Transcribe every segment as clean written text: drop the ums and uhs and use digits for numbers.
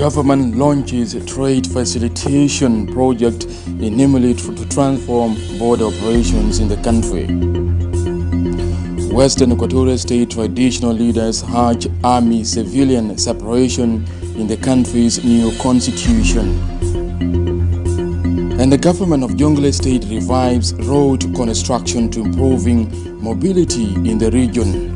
Government launches a trade facilitation project in Nimali to transform border operations in the country. Western Equatorial State traditional leaders urge army civilian separation in the country's new constitution. And the government of Jonglei State revives road construction to improving mobility in the region.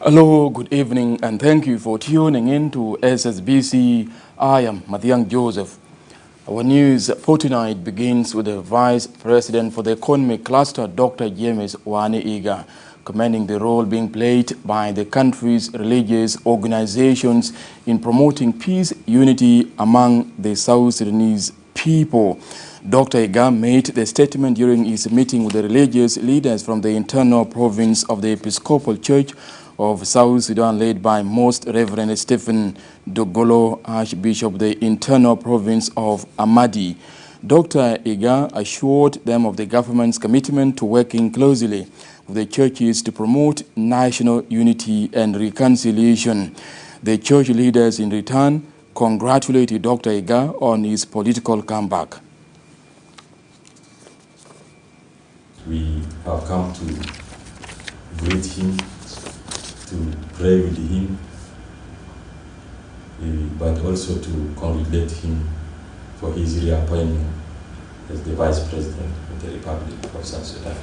Hello, good evening, and thank you for tuning in to SSBC. I am Mathiang Joseph. Our news for tonight begins with the Vice President for the Economic Cluster, Dr. James Wani-Iga, commending the role being played by the country's religious organizations in promoting peace, unity among the South Sudanese people. Dr. Iga made the statement during his meeting with the religious leaders from the internal province of the Episcopal Church of South Sudan, led by Most Reverend Stephen Dogolo, Archbishop of the internal province of Amadi. Dr. Iga assured them of the government's commitment to working closely with the churches to promote national unity and reconciliation. The church leaders in return congratulated Dr. Iga on his political comeback. We have come to greet him, to pray with him, but also to congratulate him for his reappointment as the Vice President of the Republic of South Sudan.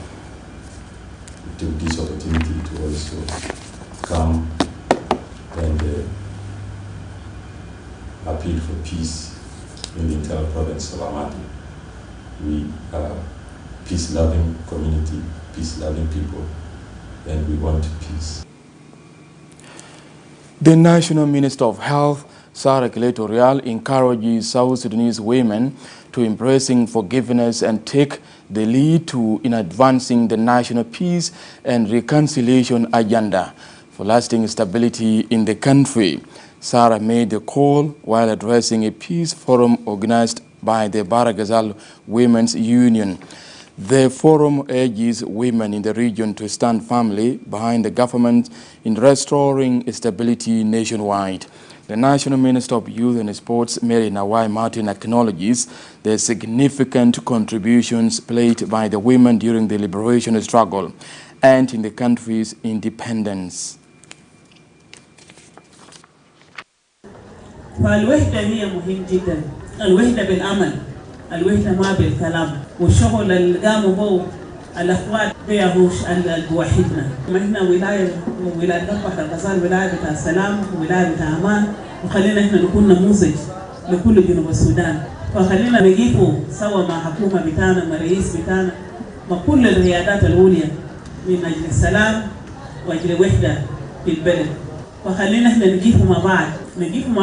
We took this opportunity to also come and appeal for peace in the internal province of Amadi. We are a peace-loving community, peace-loving people, and we want peace. The National Minister of Health, Sarah Equatorial, encourages South Sudanese women to embracing forgiveness and take the lead in advancing the national peace and reconciliation agenda for lasting stability in the country. Sarah made the call while addressing a peace forum organized by the Baragazal Women's Union. The forum urges women in the region to stand firmly behind the government in restoring stability nationwide. The National Minister of Youth and Sports, Mary Nawai Martin, acknowledges the significant contributions played by the women during the liberation struggle and in the country's independence. فالوحدة هي مهم جدا، الوحدة بالعمل، الوحدة ما بالكلام، والشغل اللي قاموا به الأخوات بيهوش اللي بوحدنا. احنا ولاية قبة الغزال ولاية بتاع السلام وولاية بتاع أمان، وخلينا احنا نكون نموذج لكل جنوب السودان، فخلينا نجيبوا سوا مع حكومة بتاعنا مع رئيس بتاعنا مع كل الريادات العليا من أجل السلام وأجل وحدة في البلد، فخلينا احنا نجيبوا مع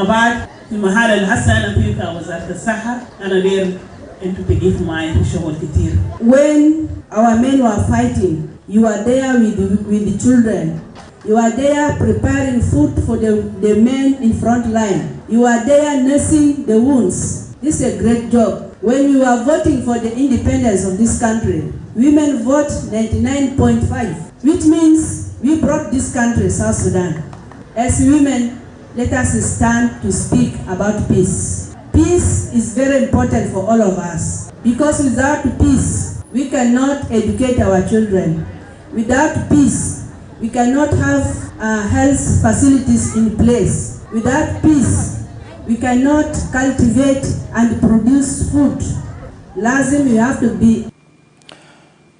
بعض في المحل اللي هسه أنا فيه كوزارة الصحة. أنا دير انتوا تجيبوا معي في شغل كتير. When our men were fighting, you were there with the children. You were there preparing food for the men in front line. You were there nursing the wounds. This is a great job. When we were voting for the independence of this country, women vote 99.5, which means we brought this country, South Sudan. As women, let us stand to speak about peace. Peace is very important for all of us, because without peace, we cannot educate our children. Without peace, we cannot have health facilities in place. Without peace, we cannot cultivate and produce food. Lazim, we have to be.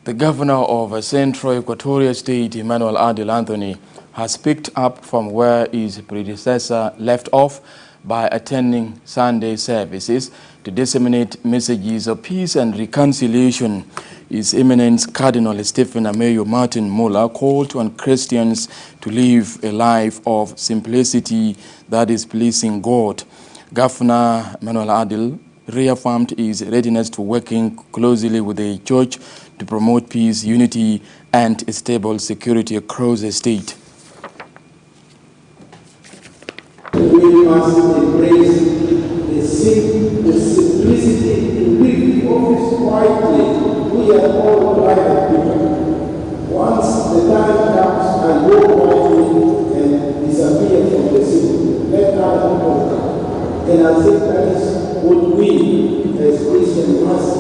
The governor of Central Equatorial State, Emmanuel Adil Anthony, has picked up from where his predecessor left off by attending Sunday services to disseminate messages of peace and reconciliation. His Eminence Cardinal Stephen Ameyo Martin Muller called on Christians to live a life of simplicity that is pleasing God. Governor Emmanuel Adil reaffirmed his readiness to working closely with the church to promote peace, unity, and stable security across the state. We must embrace the simplicity in which we always quietly we are all private people. go quietly and disappear from the scene. Let other people come. And I think that is what we as Christians must.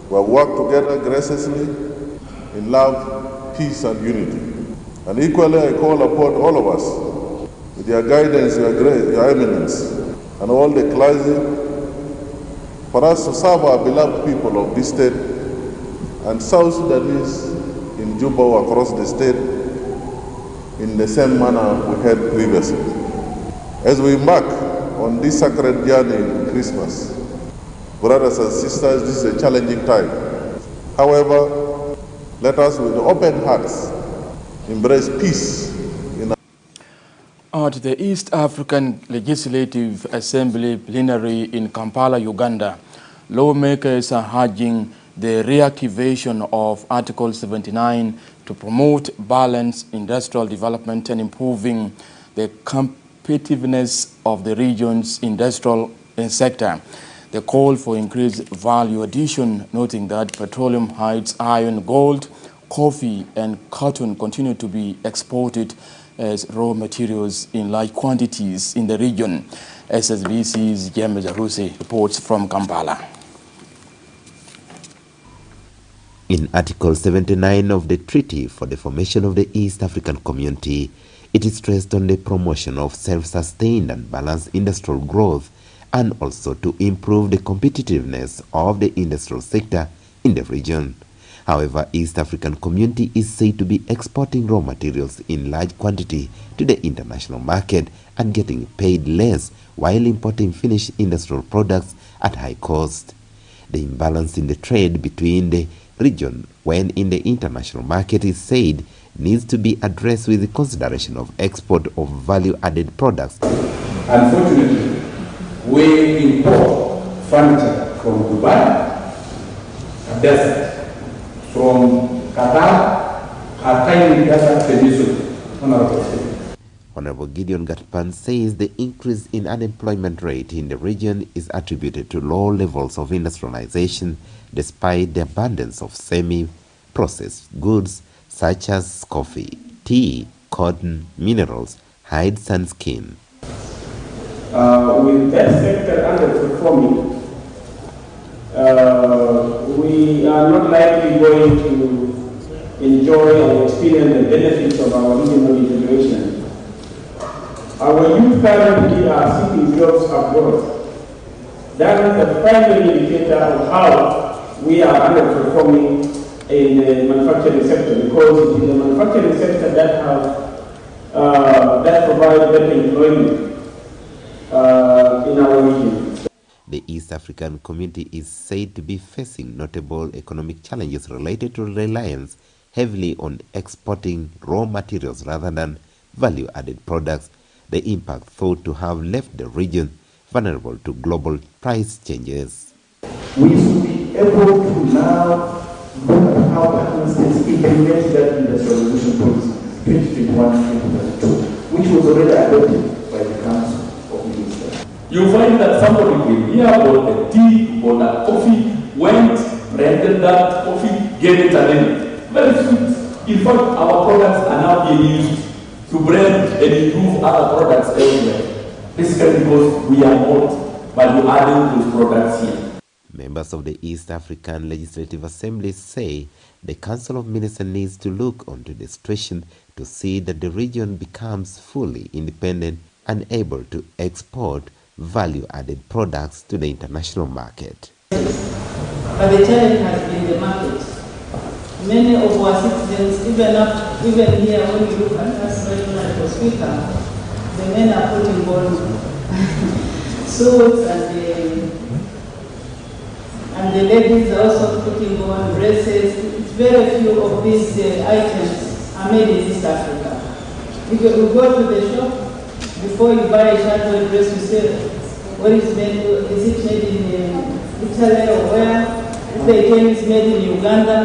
We'll work together graciously in love, peace, and unity. And equally, I call upon all of us, with your guidance, your eminence, and all the clergy, for us to serve our beloved people of this state and South Sudanese in Juba or across the state in the same manner we had previously. As we embark on this sacred journey in Christmas, brothers and sisters, this is a challenging time. However, let us with open hearts embrace peace. At the East African Legislative Assembly plenary in Kampala, Uganda, lawmakers are urging the reactivation of Article 79 to promote balanced industrial development and improving the competitiveness of the region's industrial sector. The call for increased value addition, noting that petroleum, hides, iron, gold, coffee and cotton continue to be exported as raw materials in large quantities in the region. SSBC's James Aruse reports from Kampala. In Article 79 of the Treaty for the Formation of the East African Community, it is stressed on the promotion of self-sustained and balanced industrial growth and also to improve the competitiveness of the industrial sector in the region. However, East African Community is said to be exporting raw materials in large quantity to the international market and getting paid less while importing finished industrial products at high cost. The imbalance in the trade between the region when in the international market is said needs to be addressed with the consideration of export of value-added products. Unfortunately, we import furniture from Dubai, a desert, from Qatar, a tiny desert peninsula. Honorable Gideon Gatpan says the increase in unemployment rate in the region is attributed to low levels of industrialization despite the abundance of semi-processed goods such as coffee, tea, cotton, minerals, hides and skin. With that sector underperforming, we are not likely going to enjoy or experience the benefits of our regional integration. Our youth currently are seeking jobs abroad. That is the primary indicator of how we are underperforming in the manufacturing sector, because it is the manufacturing sector that provides better employment in our region. The East African Community is said to be facing notable economic challenges related to reliance heavily on exporting raw materials rather than value-added products, the impact thought to have left the region vulnerable to global price changes. We should be able to now look at how partner states implement that industrial revolution policy 2021-2022, which was already adopted by the Council of Ministers. You find that somebody came here, bought a tea, bought a coffee, went, rented that coffee, gave it a name. Very sweet. In fact, our products are now being used to brand and improve other products elsewhere. Basically because we are not value-adding those products here. Members of the East African Legislative Assembly say the Council of Ministers needs to look onto the situation to see that the region becomes fully independent and able to export value-added products to the international market. But the challenge has been the market. Many of our citizens, even here when you look at us right now for speaker, the men are putting on suits and the ladies are also putting on dresses. It's very few of these items are made in East Africa. If you go to the shop, before you buy a shirt or a dress, you say, what is made? Is it made in Italy or where? If the item is made in Uganda,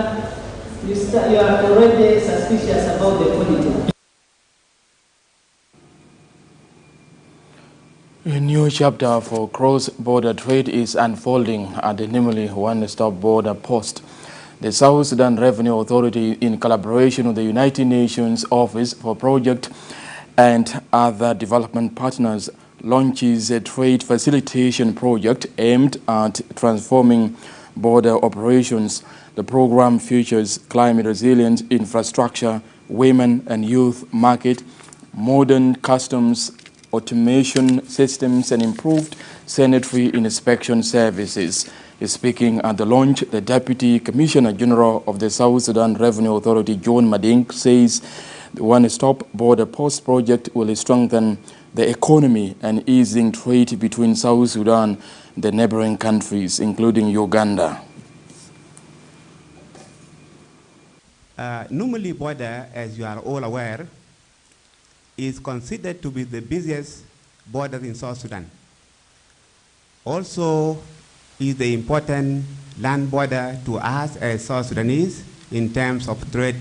you are already suspicious about the quality. A new chapter for cross-border trade is unfolding at the Nimuli one-stop border post. The South Sudan Revenue Authority, in collaboration with the United Nations Office for Project and other development partners, launches a trade facilitation project aimed at transforming border operations. The program features climate-resilient infrastructure, women and youth market, modern customs automation systems, and improved sanitary inspection services. Speaking at the launch, the Deputy Commissioner General of the South Sudan Revenue Authority, John Madink, says the one-stop border post project will strengthen the economy and easing trade between South Sudan and the neighboring countries, including Uganda. Normally, border, as you are all aware, is considered to be the busiest border in South Sudan. Also, is the important land border to us as South Sudanese in terms of trade.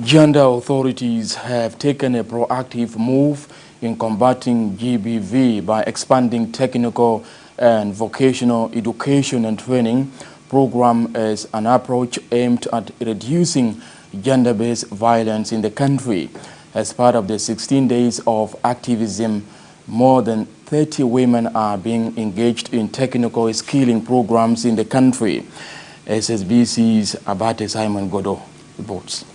Gender authorities have taken a proactive move in combating GBV by expanding technical and vocational education and training program as an approach aimed at reducing gender-based violence in the country. As part of the 16 days of activism, more than 30 women are being engaged in technical skilling programs in the country. SSBC's Abate Simon Godo reports.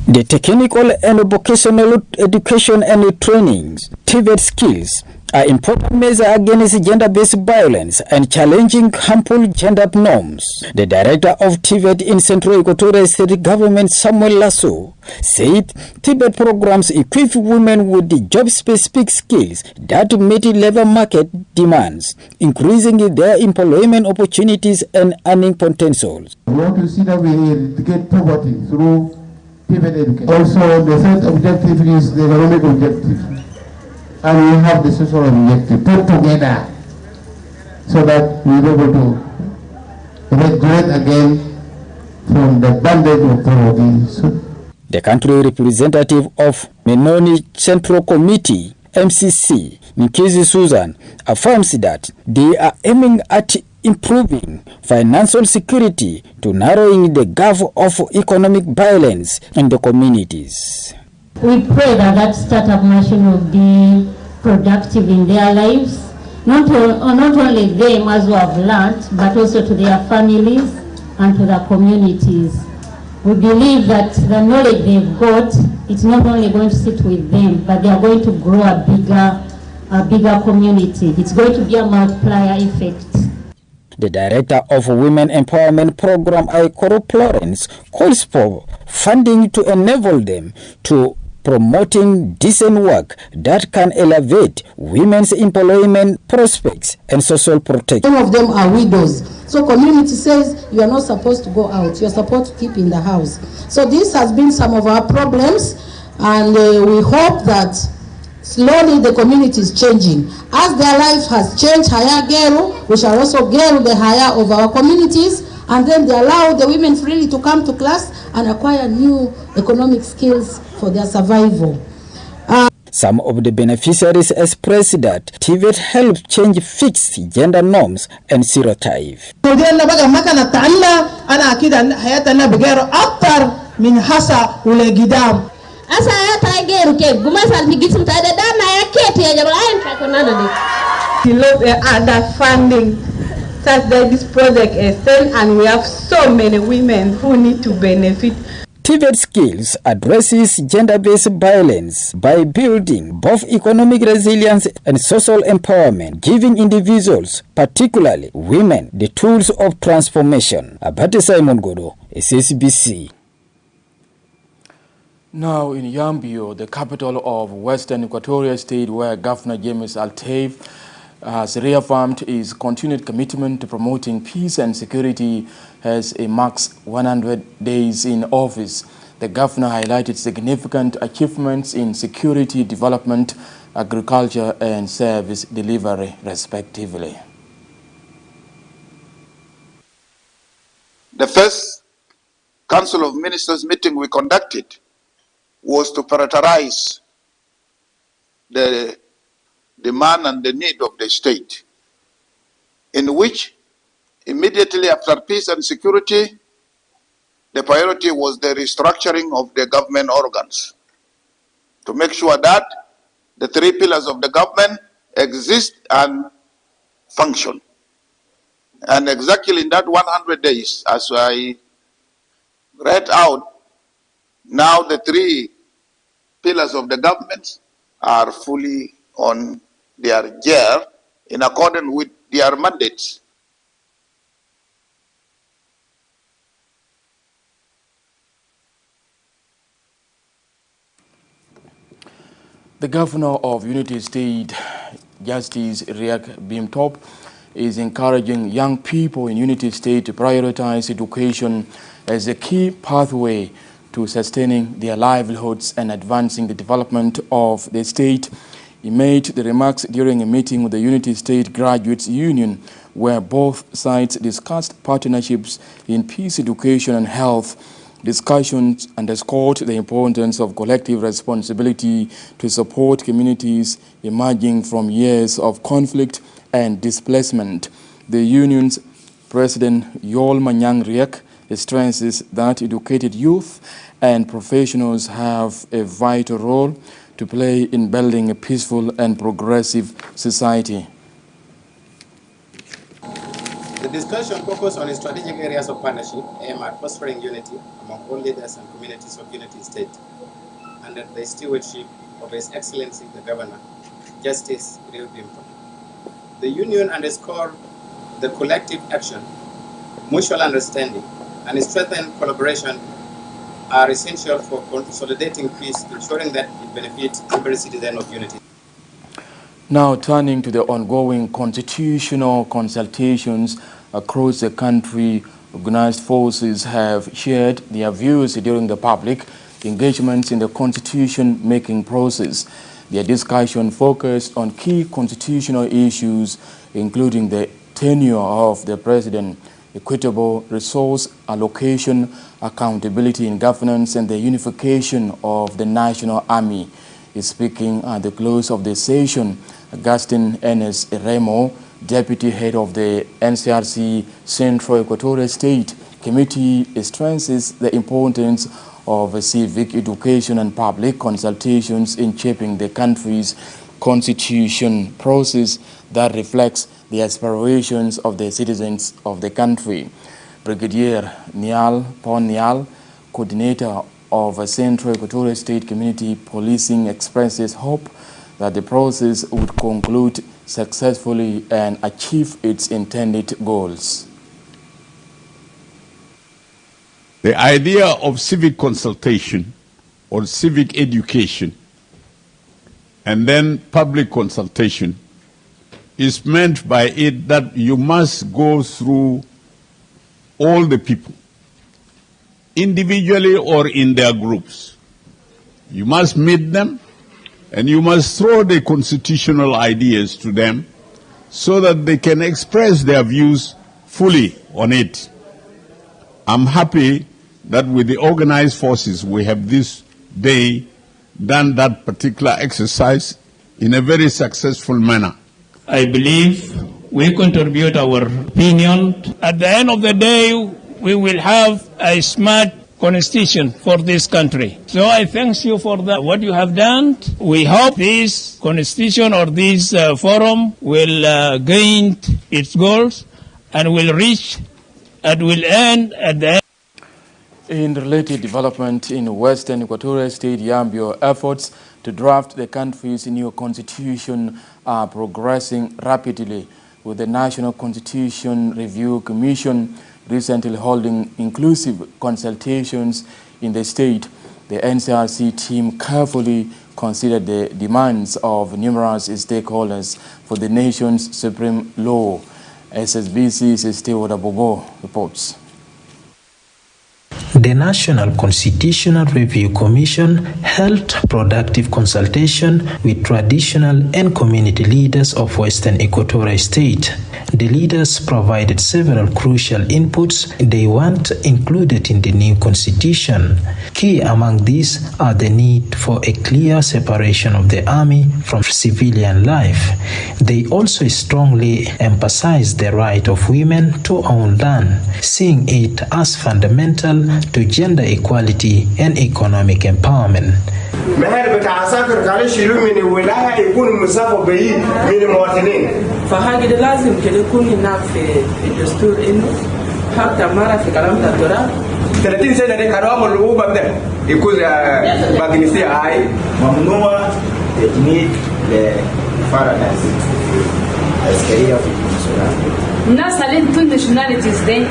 The technical and vocational education and trainings, TVET skills, are important measures against gender-based violence and challenging harmful gender norms. The director of TVET in Central Equatorial State Government, Samuel Lasso, said TVET programs equip women with the job-specific skills that meet labor market demands, increasing their employment opportunities and earning potentials. We want to see that we eradicate poverty through TVET education. Also, the third objective is the economic objective. And we have the social objective put together so that we're able to regulate again from the bondage of poverty. The country representative of Menoni Central Committee, MCC, Nkizi Susan, affirms that they are aiming at improving financial security to narrowing the gap of economic violence in the communities. We pray that that startup machine will be productive in their lives, not only them as we have learned, but also to their families and to their communities. We believe that the knowledge they've got, it's not only going to sit with them, but they are going to grow a bigger community. It's going to be a multiplier effect. The director of Women Empowerment Program, Aikoro Florence, calls for funding to enable them to promoting decent work that can elevate women's employment prospects and social protection. Some of them are widows. So community says you are not supposed to go out, you are supposed to keep in the house. So this has been some of our problems, and we hope that slowly the community is changing. As their life has changed, higher girl, we shall also girl the higher of our communities, and then they allow the women freely to come to class and acquire new economic skills for their survival. Some of the beneficiaries expressed that TVET helps change fixed gender norms and stereotypes. He loves understanding such that this project extends, and we have so many women who need to benefit. TVET skills addresses gender-based violence by building both economic resilience and social empowerment, giving individuals, particularly women, the tools of transformation. Abate Simon Godo, SSBC. Now in Yambio, the capital of Western Equatoria State, where Governor James Alteif has reaffirmed his continued commitment to promoting peace and security as he marks 100 days in office. The governor highlighted significant achievements in security development, agriculture, and service delivery, respectively. The first Council of Ministers meeting we conducted was to prioritize the demand and the need of the state, in which Immediately after peace and security, the priority was the restructuring of the government organs to make sure that the three pillars of the government exist and function. And exactly in that 100 days, as I read out, now the three pillars of the government are fully on their gear in accordance with their mandates. The governor of Unity State, Justice Riek Bimtop, is encouraging young people in Unity State to prioritize education as a key pathway to sustaining their livelihoods and advancing the development of the state. He made the remarks during a meeting with the Unity State Graduates Union, where both sides discussed partnerships in peace education and health. Discussions underscored the importance of collective responsibility to support communities emerging from years of conflict and displacement. The union's president, Yol Manyang Riek, stresses that educated youth and professionals have a vital role to play in building a peaceful and progressive society. The discussion focused on strategic areas of partnership aimed at fostering unity among all leaders and communities of Unity State under the stewardship of His Excellency the Governor, Justice Riek Bimtop. The Union underscored the collective action, mutual understanding, and strengthened collaboration are essential for consolidating peace, ensuring that it benefits every citizen of Unity. Now turning to the ongoing constitutional consultations across the country, organized forces have shared their views during the public engagements in the constitution-making process. Their discussion focused on key constitutional issues, including the tenure of the president, equitable resource allocation, accountability in governance, and the unification of the National Army. Speaking at the close of the session, Augustine Enes Remo, deputy head of the NCRC Central Equatorial State Committee, stresses the importance of civic education and public consultations in shaping the country's constitution process that reflects the aspirations of the citizens of the country. Brigadier Nial Pon Nial, coordinator of a Central Equatorial State Community Policing, expresses hope that the process would conclude successfully and achieve its intended goals. The idea of civic consultation or civic education and then public consultation is meant by it that you must go through all the people, individually or in their groups. You must meet them and you must throw the constitutional ideas to them so that they can express their views fully on it. I'm happy that with the organized forces we have this day done that particular exercise in a very successful manner. I believe we contribute our opinion. At the end of the day, we will have a smart constitution for this country. So I thank you for that, what you have done. We hope this constitution or this forum will gain its goals and will reach and will end at the end. In related development in Western Equatorial State, Yambio, efforts to draft the country's new constitution are progressing rapidly, with the National Constitution Review Commission recently holding inclusive consultations in the state. The NCRC team carefully considered the demands of numerous stakeholders for the nation's supreme law. SSBC's Stewart Abogo reports. The National Constitutional Review Commission held productive consultation with traditional and community leaders of Western Equatorial State. The leaders provided several crucial inputs they want included in the new constitution. Key among these are the need for a clear separation of the army from civilian life. They also strongly emphasize the right of women to own land, seeing it as fundamental to gender equality and economic empowerment. فحاجة لازم كده يكون هناك في الدستور إنه حتى مرة في كلام الدكتوراه 30 سنة دي كلام اللي بدأ يكون باقي هاي ممنوع تجنيد لفرناس عسكرية في السودان. الناس اللي تكون nationalities دي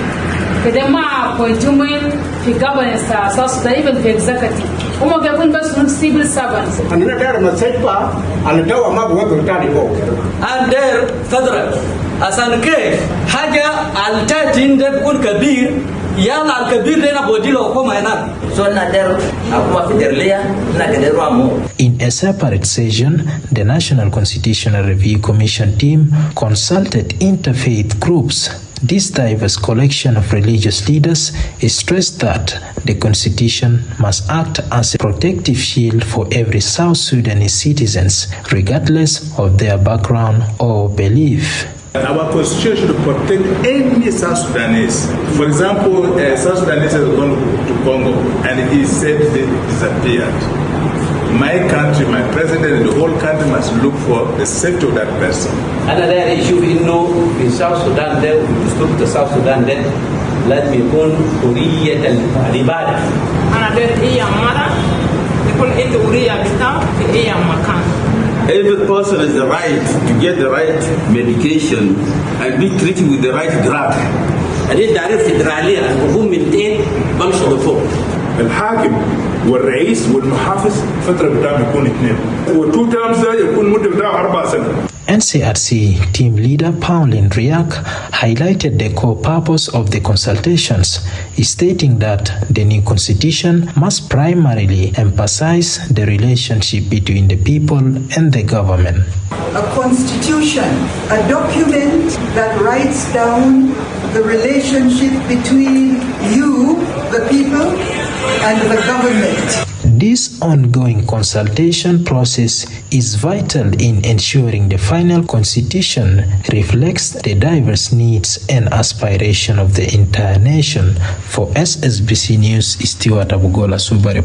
كده ما appointment في governance أساس تقريبا في executive. وما بيكون بس civil servants. أنا داير مسيبا أنا دوا ما بوقف تاني فوق. أنا داير فدرة. أصلاً كيف حاجة التاتين ده بيكون كبير يلا الكبير ده نبودي له حكومة هناك. So أنا داير حكومة فدرالية نقدر أمو. In a separate session, the National Constitutional Review Commission team consulted interfaith groups. This diverse collection of religious leaders stressed that the constitution must act as a protective shield for every South Sudanese citizens, regardless of their background or belief. Our constitution should protect any South Sudanese. For example, South Sudanese has gone to Congo and he said they disappeared. My country, my president, and the whole country must look for the safety of that person. Another issue in South Sudan, there we stop the South Sudan, then let me go Uriya al-Ibada. Another Iyamara, they call it Uriya Bita, Iyamakan. Every person has the right to get the right medication and be treated with the right drug. هذه تعرف فدرالية الحكومة منتين بمشي لفوق. الحاكم والرئيس والمحافظ فترة بتاعهم يكون 2 و2 terms ده يكون مدة بتاعه 4 سنين. NCRC team leader Pauline Riak highlighted the core purpose of the consultations, stating that the new constitution must primarily emphasize the relationship between the people and the government. A constitution, a document that writes down the relationship between you, the people, and the government. This ongoing consultation process is vital in ensuring the final constitution reflects the diverse needs and aspirations of the entire nation. For SSBC News, Stewart Abugola Subare.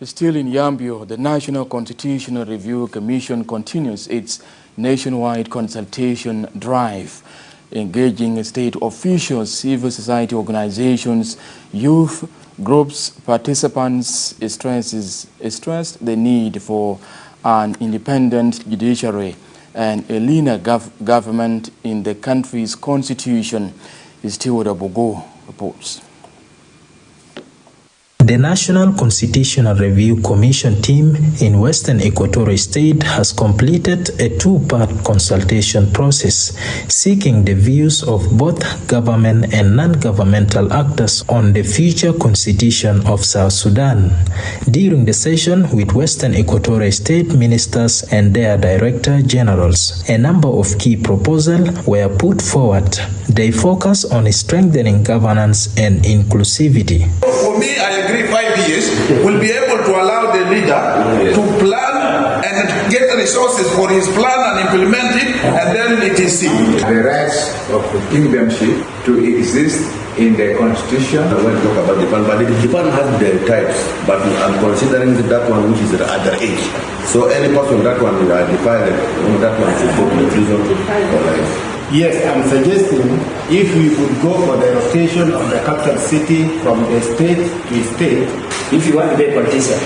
Still in Yambio, the National Constitutional Review Commission continues its nationwide consultation drive, engaging state officials, civil society organizations, youth groups. Participants stressed the need for an independent judiciary and a leaner government in the country's constitution. Stewart Abugo reports. The National Constitutional Review Commission team in Western Equatorial State has completed a two-part consultation process seeking the views of both government and non-governmental actors on the future constitution of South Sudan. During the session with Western Equatorial State ministers and their director generals, a number of key proposals were put forward. They focus on strengthening governance and inclusivity. For me, I agree 5 years will be able to allow the leader to plan and get resources for his plan and implement it, and then it is seen. The rights of kingdomship to exist in the constitution. I want to talk about Japan, but Japan has the types, but I'm considering that one which is at the age. So any person that one will define that one should go to the prison for life. Yes, I'm suggesting if we could go for the rotation of the capital city from the state to state. If you want to be a politician,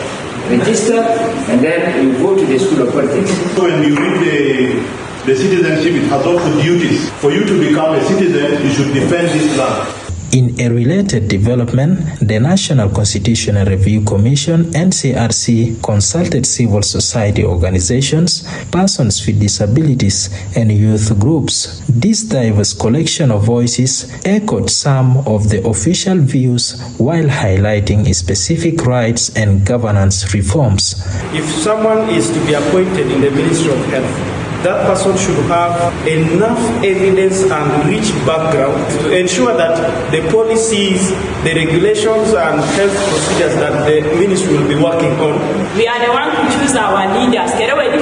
register and then you go to the school of politics. So when you read the citizenship, it has also duties. For you to become a citizen, you should defend this land. In a related development, the National Constitutional Review Commission (NCRC) consulted civil society organizations, persons with disabilities, and youth groups. This diverse collection of voices echoed some of the official views while highlighting specific rights and governance reforms. If someone is to be appointed in the Ministry of Health, that person should have enough evidence and rich background to ensure that the policies, the regulations and health procedures that the ministry will be working on. We are the ones who choose our leaders.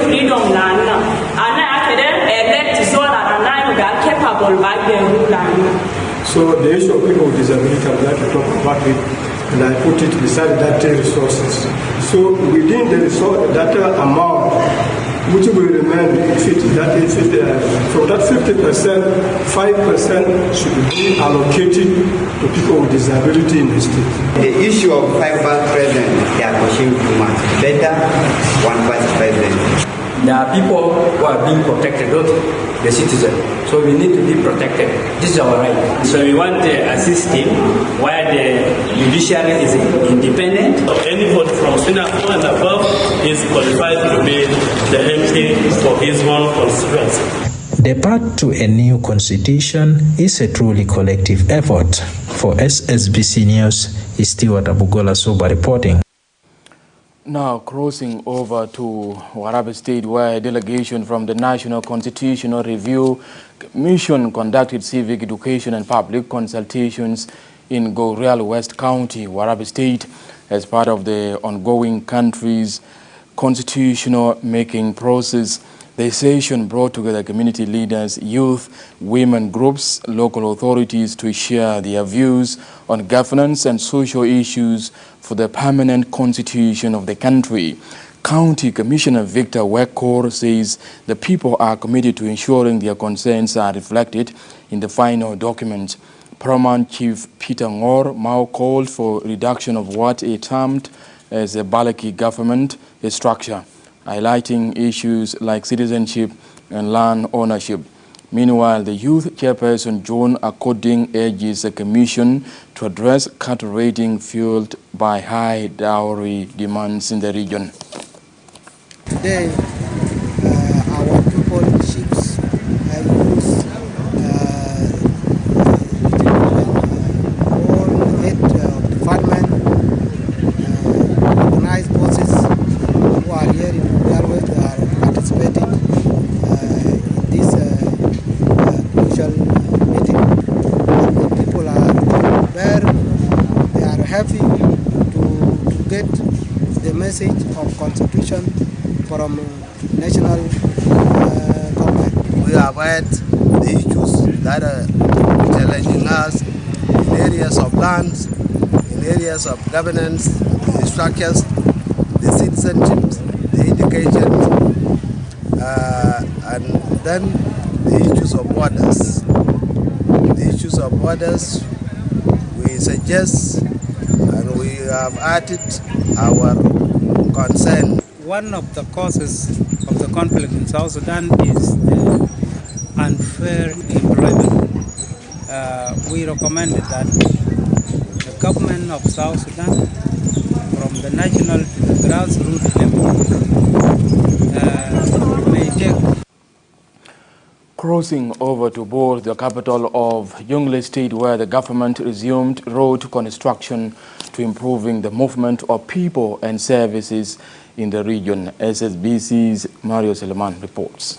Freedom So the issue of people with disability, I would like to talk about it, and I put it beside that resources. So within the resource, that amount, which will remain from that 50%, 5% should be allocated to people with disability in the state. The issue of 5 vice presidents, they are pushing too much. Better 1 vice president. There are people who are being protected, not the citizen. So we need to be protected. This is our right. So we want a system where the judiciary is independent. Anybody from Singapore and above is qualified to be the MP for his own constituency. The path to a new constitution is a truly collective effort. For SSBC News, is Stewart Abugola Soba reporting. Now crossing over to Warabe State, where a delegation from the National Constitutional Review Commission conducted civic education and public consultations in Goreal West County, Warabe State, as part of the ongoing country's constitutional making process. The session brought together community leaders, youth, women groups, local authorities to share their views on governance and social issues for the permanent constitution of the country. County Commissioner Victor Wekor says the people are committed to ensuring their concerns are reflected in the final document. Paramount Chief Peter Ngor Mao called for reduction of what he termed as a Balaki government structure, highlighting issues like citizenship and land ownership. Meanwhile, the youth chairperson John According urges the commission to address cattle raiding fueled by high dowry demands in the region. Today, our people, chiefs, use all 8 department, organized forces who are here in Ugarwe are participating in this crucial meeting. And the people are there, they are happy to get the message of constitution from national government. We have had the issues that are challenging us in areas of lands, in areas of governance, the structures, the citizenship, the education, and then the issues of borders. The issues of borders, we suggest and we have added our concern. One of the causes of the conflict in South Sudan is the unfair employment. We recommended that the government of South Sudan, from the national to the grassroots level, may take. Crossing over to Bor, the capital of Jonglei State, where the government resumed road construction to improving the movement of people and services in the region. SSBC's Mario Seleman reports.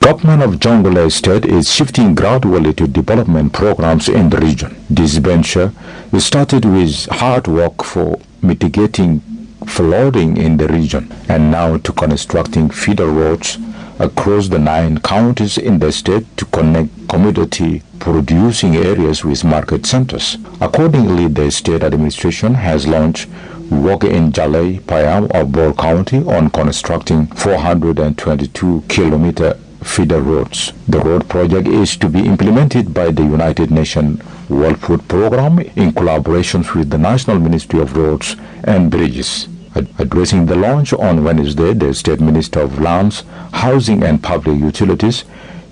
Government of Jonglei State is shifting gradually to development programs in the region. This venture started with hard work for mitigating flooding in the region and now to constructing feeder roads across the 9 counties in the state to connect commodity producing areas with market centers. Accordingly, the state administration has launched work in Jalai Payam of Bor County on constructing 422-kilometer feeder roads. The road project is to be implemented by the United Nations World Food Program in collaboration with the National Ministry of Roads and Bridges. Addressing the launch on Wednesday, the State Minister of Lands, Housing and Public Utilities,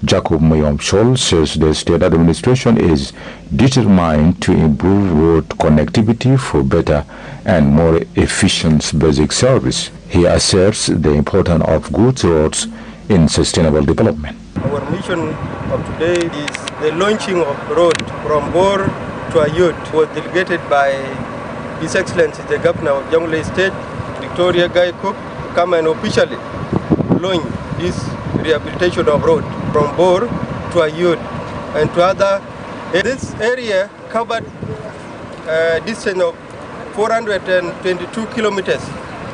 Jacob Mayom Scholl says the state administration is determined to improve road connectivity for better and more efficient basic service. He asserts the importance of good roads in sustainable development. Our mission of today is the launching of road from Bor to Ayut was delegated by His Excellency the Governor of Jonglei State, Victoria Guy Cook, to come and officially launch this rehabilitation of road from Bor to Ayut and to other. This area covered a distance of 422 kilometers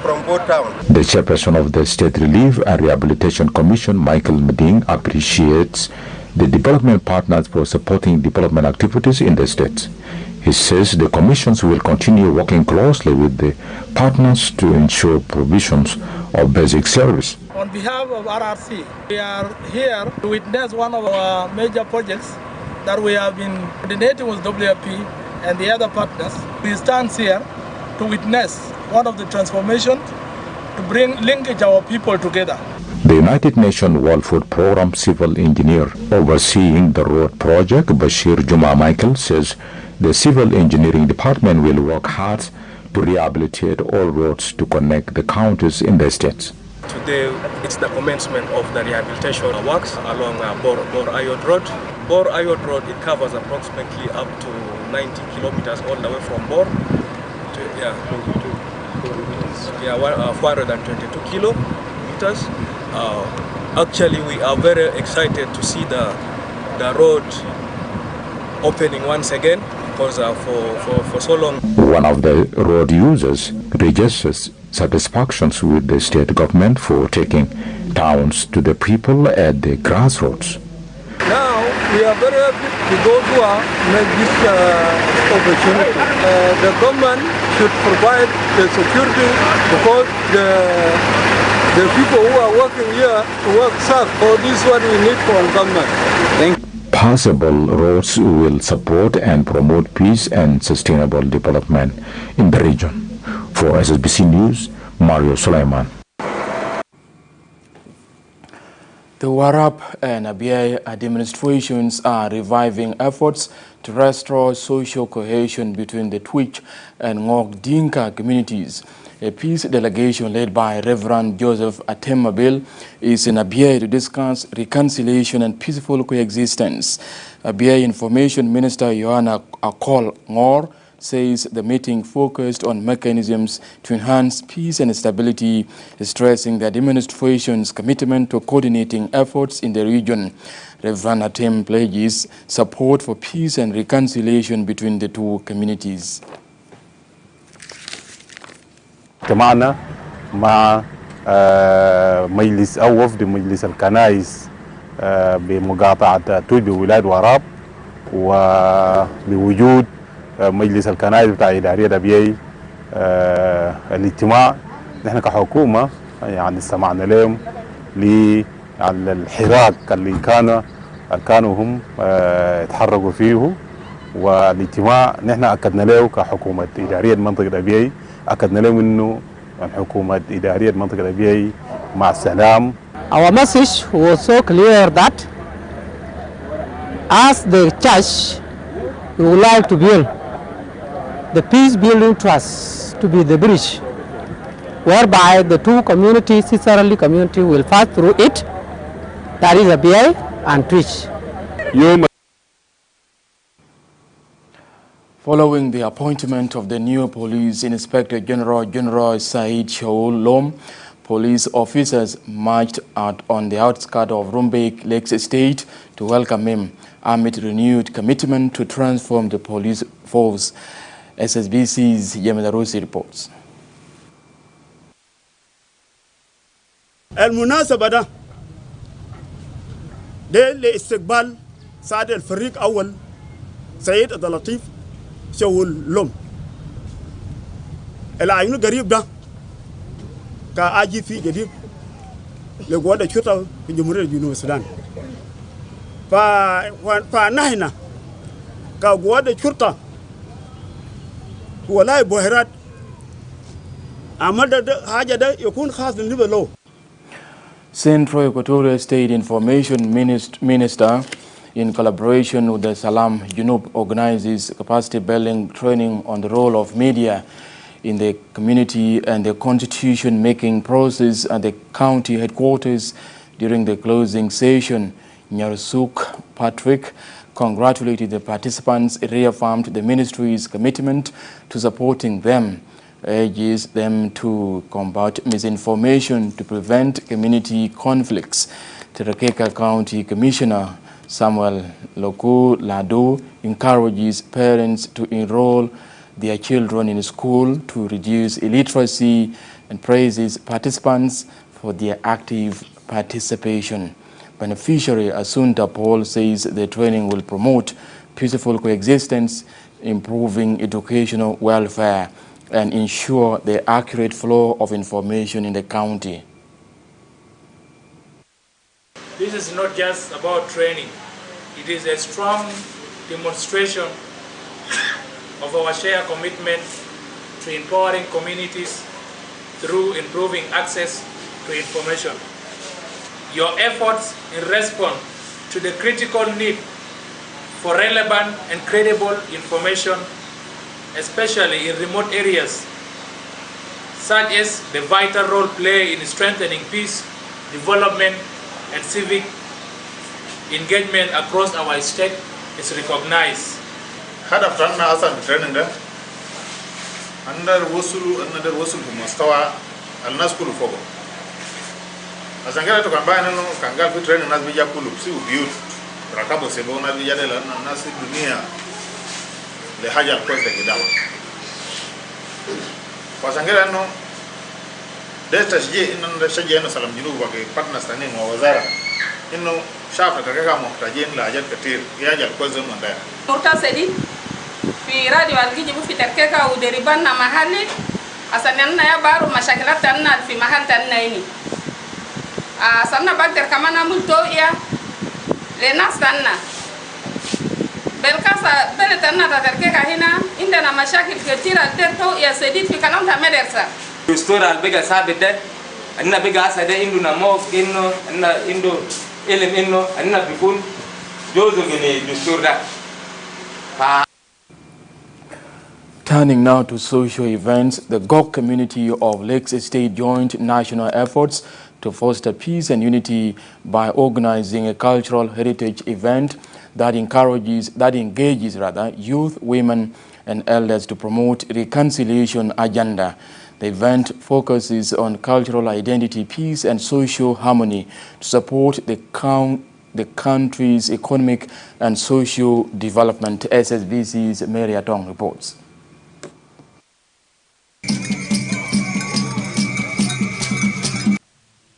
from Bor town. The chairperson of the State Relief and Rehabilitation Commission, Michael Meding, appreciates the development partners for supporting development activities in the state. He says the commissions will continue working closely with the partners to ensure provisions of basic service. On behalf of RRC, we are here to witness one of our major projects that we have been coordinating with WFP and the other partners. We stand here to witness one of the transformation to bring linkage our people together. The United Nations World Food Programme civil engineer overseeing the road project, Bashir Juma Michael, says the civil engineering department will work hard to rehabilitate all roads to connect the counties in the states. Today, it's the commencement of the rehabilitation works along Bor Ayod Road. Bor Ayod Road, it covers approximately up to 90 kilometers all the way from Bor to 422 kilometers. Actually, we are very excited to see the road opening once again because for so long. One of the road users registers satisfactions with the state government for taking towns to the people at the grassroots. Now we are very happy to go to make this opportunity. The government should provide the security because the people who are working here to work safe. So this is what we need from government. Thank you. Passable roads will support and promote peace and sustainable development in the region. For SSBC News, Mario Sulaiman. The Warab and Abiy administrations are reviving efforts to restore social cohesion between the Twitch and Ngok Dinka communities. A peace delegation led by Reverend Joseph Atemabil is in Abiy to discuss reconciliation and peaceful coexistence. Abiy Information Minister Johanna Akol Ngor says the meeting focused on mechanisms to enhance peace and stability, stressing the administration's commitment to coordinating efforts in the region. Reverend Atem pledges support for peace and reconciliation between the two communities. اجتمعنا مع مجلس أو وفد مجلس الكنائس بمقاطعة توي بولاية وراب وبوجود مجلس الكنائس بتاع إدارية أبيي. الاجتماع نحن كحكومة يعني استمعنا لهم للحراك اللي كانوا هم يتحركوا فيه، والاجتماع نحن أكدنا له كحكومة إدارية منطقة أبيي، أكدنا لهم إنه حكومة إدارية منطقة أبيي مع السلام. Our message was so clear that as the church, we would like to build the peace-building trust to be the bridge whereby the two communities, sisterly community, will pass through it, that is Abiy and Twitch. Following the appointment of the new Police Inspector General Said Shaul Lom, police officers marched out on the outskirts of Rumbek Lakes Estate to welcome him amid renewed commitment to transform the police force. SSBC's Yemadarusi reports. المناسبة ده لاستقبال سعد الفريق أول سيد عبد اللطيف شاول لوم. العين قريب ده كأجي في جديد لقوة الشرطة في جمهورية جنوب السودان. فنحن كقوة الشرطة ولا بهرات عمل ده حاجة ده يكون خاص بالنسبة له. Central Equatorial State Information Minister, in collaboration with the Salam Junub, organizes capacity building training on the role of media in the community and the constitution-making process at the county headquarters during the closing session. Nyarsuk Patrick congratulated the participants, reaffirmed the ministry's commitment to supporting them, urges them to combat misinformation to prevent community conflicts. Terekeka County Commissioner Samuel Loku Lado encourages parents to enroll their children in school to reduce illiteracy and praises participants for their active participation. Beneficiary Asunta Paul says the training will promote peaceful coexistence, improving educational welfare, and ensure the accurate flow of information in the county. This is not just about training. It is a strong demonstration of our shared commitment to empowering communities through improving access to information. Your efforts in response to the critical need for relevant and credible information, especially in remote areas, such as the vital role played in strengthening peace, development, and civic engagement across our state, is recognized. هدف تاعنا أصلا بالتريننج ده نقدر وصل بمستوى الناس كله فوقه. عشان كده تكون باين إنه كان قال في تريننج الناس بيجا كله بسيو بيوت ركبوا سيبوا الناس بيجا ده لأن الناس الدنيا لحاجة كويسة كده. وعشان كده إنه ده تشجيع إنه تشجيع إنه سلام جنوب باقي partners تانيين ووزارة إنه شاف تركيكا محتاجين لحاجات كتير يجعل كويس من ده. مرتسدي في راديو الجيجي في تركيكا ودربنا محلي أصلاً يا بارو مشاكلات تنا في محل تنا إني أصلاً بقدر كمان أعمل توعية للناس تنا بالكاسة بلتنا تركيكا هنا عندنا مشاكل كتيرة توعية سديد في كلام تمدرسة. الأسطورة البيجا ثابت ده أننا بيجا أسد إنه نموف إنه إنه علم إنه أننا بيكون جزء من الدستور ده. Turning now to social events, the Gok community of Lakes Estate joined national efforts to foster peace and unity by organizing a cultural heritage event that engages youth, women, and elders to promote reconciliation agenda. The event focuses on cultural identity, peace, and social harmony to support the country's economic and social development. SSBC's Mary Atong reports.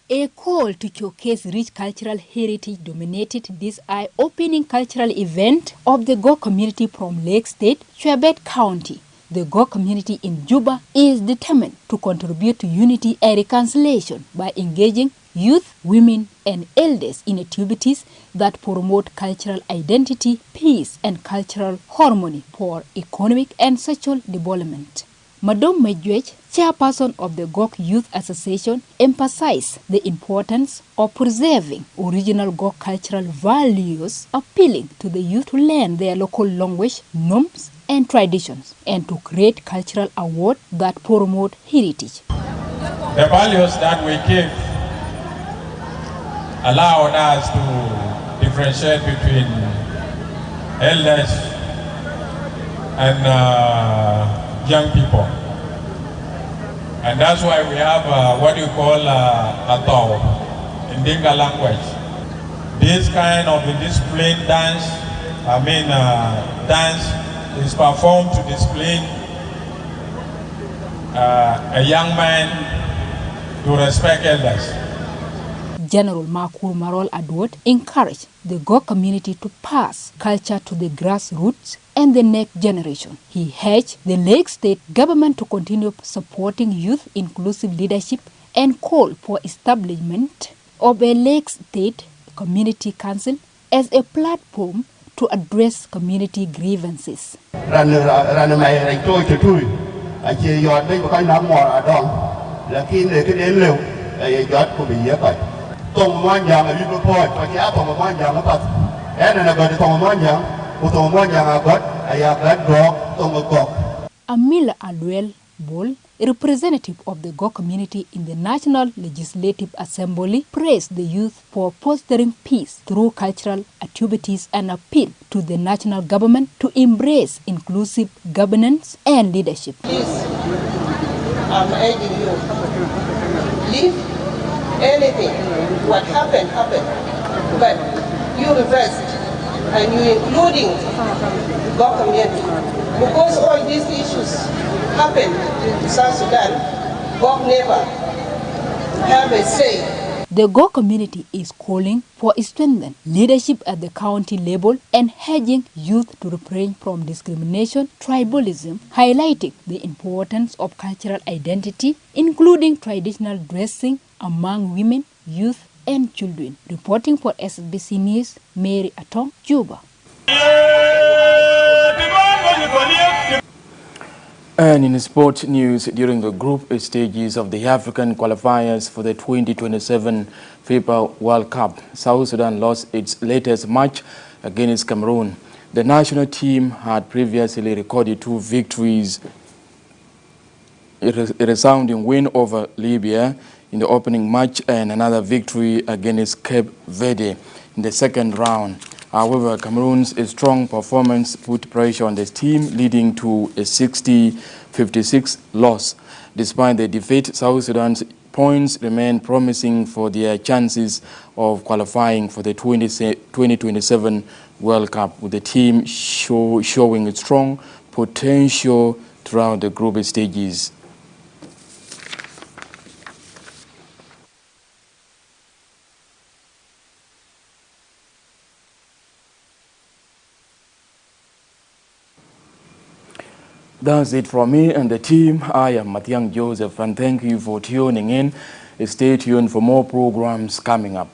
A call to showcase rich cultural heritage dominated this eye-opening cultural event of the Gok community from Lake State, Chebet County. The Gok community in Juba is determined to contribute to unity and reconciliation by engaging youth, women, and elders in activities that promote cultural identity, peace, and cultural harmony for economic and social development. Madam Medjwej, chairperson of the Gok Youth Association, emphasized the importance of preserving original Gok cultural values, appealing to the youth to learn their local language, norms, and traditions, and to create cultural awards that promote heritage. The values that we give allow us to differentiate between elders and young people. And that's why we have what you call a tau in Dinka language. This kind of discipline dance, dance is performed to display a young man to respect elders. General Makur Marol Adward encouraged the Gok community to pass culture to the grassroots and the next generation. He urged the Lake State government to continue supporting youth inclusive leadership and called for establishment of a Lake State Community Council as a platform to address community grievances. tong monjang yu po pa ki atong monjang pa ena na god tong monjang agot ayagat dog tong gok. Amila Aluel Bol, a representative of the Go community in the National Legislative Assembly, praised the youth for fostering peace through cultural activities and appealed to the national government to embrace inclusive governance and leadership. Please, I'm urging you, leave anything, what happened, but you reversed and you including Go community. Because all these issues happen in South Sudan, Go never have a say. The Go community is calling for strengthened leadership at the county level and urging youth to refrain from discrimination, tribalism, highlighting the importance of cultural identity, including traditional dressing among women, youth, and children. Reporting for SBC News, Mary Atong, Juba. And in sports news, during the group stages of the African qualifiers for the 2027 FIFA World Cup, South Sudan lost its latest match against Cameroon. The national team had previously recorded 2 victories, a resounding win over Libya in the opening match and another victory against Cape Verde in the second round. However, Cameroon's strong performance put pressure on the team, leading to a 60-56 loss. Despite the defeat, South Sudan's points remain promising for their chances of qualifying for the 2027 World Cup, with the team showing strong potential throughout the group stages. That's it from me and the team. I am Mathiang Joseph, and thank you for tuning in. Stay tuned for more programs coming up.